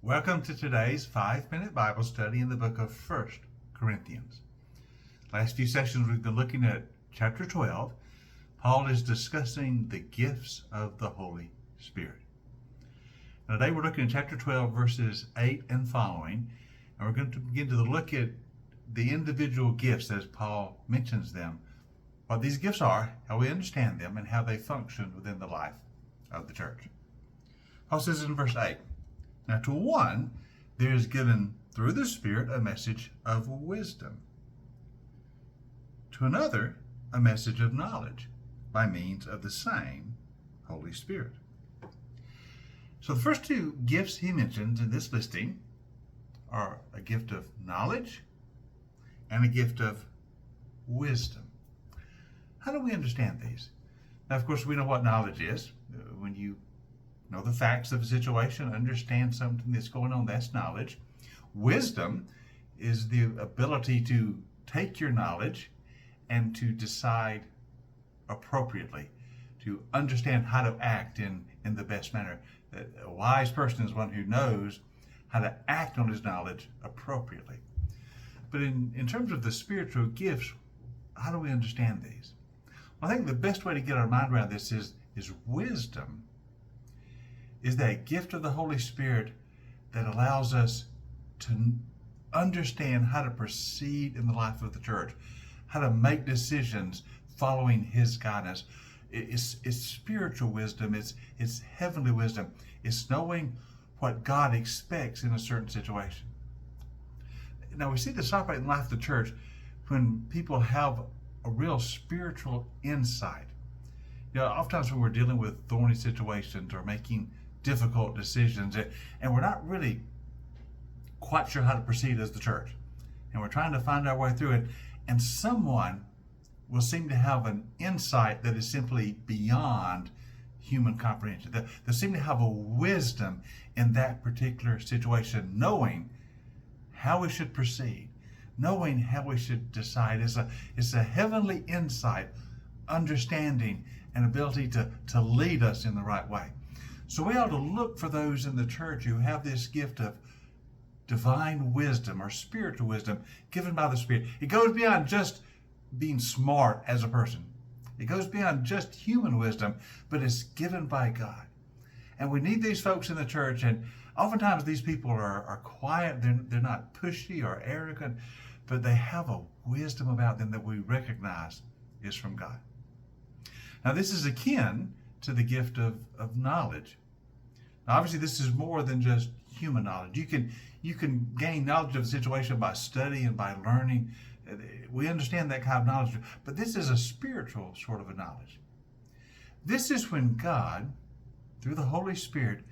Welcome to today's 5-minute Bible study in the book of 1 Corinthians. Last few sessions we've been looking at chapter 12. Paul is discussing the gifts of the Holy Spirit. Now, today we're looking at chapter 12 verses 8 and following, and we're going to begin to look at the individual gifts as Paul mentions them, what these gifts are, how we understand them, and how they function within the life of the church. Paul says in verse 8, "Now to one there is given through the Spirit a message of wisdom, to another a message of knowledge by means of the same Holy Spirit." So the first two gifts he mentions in this listing are a gift of knowledge and a gift of wisdom. How do we understand these? Now, of course, we know what knowledge is. When you know the facts of a situation, understand something that's going on, that's knowledge. Wisdom is the ability to take your knowledge and to decide appropriately, to understand how to act in the best manner. A wise person is one who knows how to act on his knowledge appropriately. But in terms of the spiritual gifts, how do we understand these? Well, I think the best way to get our mind around this is wisdom is that gift of the Holy Spirit that allows us to understand how to proceed in the life of the church, how to make decisions following His guidance. It's spiritual wisdom, it's heavenly wisdom, it's knowing what God expects in a certain situation. Now, we see this operate in the life of the church when people have a real spiritual insight. You know, oftentimes when we're dealing with thorny situations or making difficult decisions, and we're not really quite sure how to proceed as the church, and we're trying to find our way through it, and someone will seem to have an insight that is simply beyond human comprehension. They seem to have a wisdom in that particular situation, knowing how we should proceed, knowing how we should decide. It's a heavenly insight, understanding, and ability to lead us in the right way. So we ought to look for those in the church who have this gift of divine wisdom or spiritual wisdom given by the Spirit. It goes beyond just being smart as a person. It goes beyond just human wisdom, but it's given by God. And we need these folks in the church, and oftentimes these people are quiet, they're not pushy or arrogant, but they have a wisdom about them that we recognize is from God. Now, this is akin to the gift of knowledge. Now, obviously, this is more than just human knowledge. You can gain knowledge of a situation by study and by learning. We understand that kind of knowledge, but this is a spiritual sort of a knowledge. This is when God, through the Holy Spirit,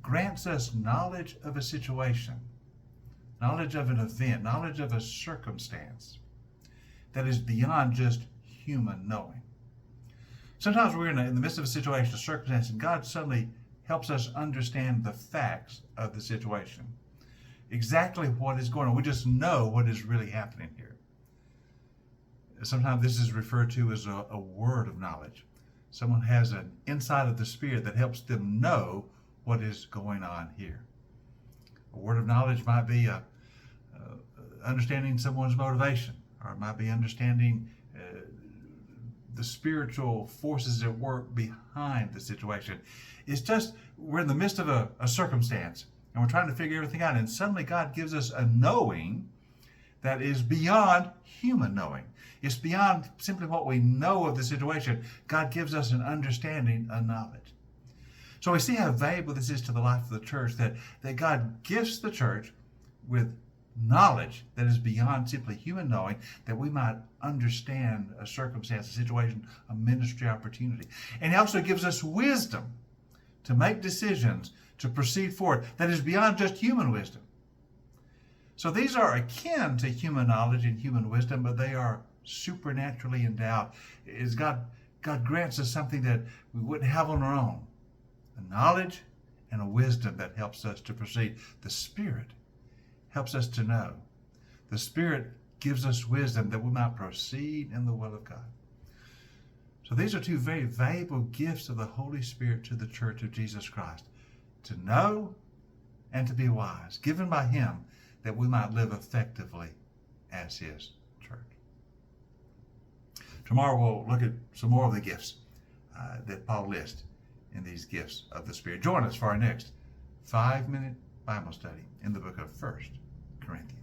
grants us knowledge of a situation, knowledge of an event, knowledge of a circumstance that is beyond just human knowing. Sometimes we're in the midst of a situation, a circumstance, and God suddenly helps us understand the facts of the situation. Exactly what is going on. We just know what is really happening here. Sometimes this is referred to as a word of knowledge. Someone has an insight of the Spirit that helps them know what is going on here. A word of knowledge might be understanding someone's motivation, or it might be understanding the spiritual forces at work behind the situation. It's just, we're in the midst of a circumstance, and we're trying to figure everything out, and suddenly God gives us a knowing that is beyond human knowing. It's beyond simply what we know of the situation. God gives us an understanding, a knowledge. So we see how valuable this is to the life of the church, that God gifts the church with knowledge that is beyond simply human knowing, that we might understand a circumstance, a situation, a ministry opportunity. And He also gives us wisdom to make decisions, to proceed forward, that is beyond just human wisdom. So these are akin to human knowledge and human wisdom, but they are supernaturally endowed. Is God grants us something that we wouldn't have on our own, a knowledge and a wisdom that helps us to proceed. The Spirit helps us to know. The Spirit gives us wisdom that we might proceed in the will of God. So these are two very valuable gifts of the Holy Spirit to the Church of Jesus Christ, to know and to be wise, given by him that we might live effectively as his church. Tomorrow we'll look at some more of the gifts that Paul lists in these gifts of the Spirit. Join us for our next 5-minute Bible study in the book of 1 Corinthians.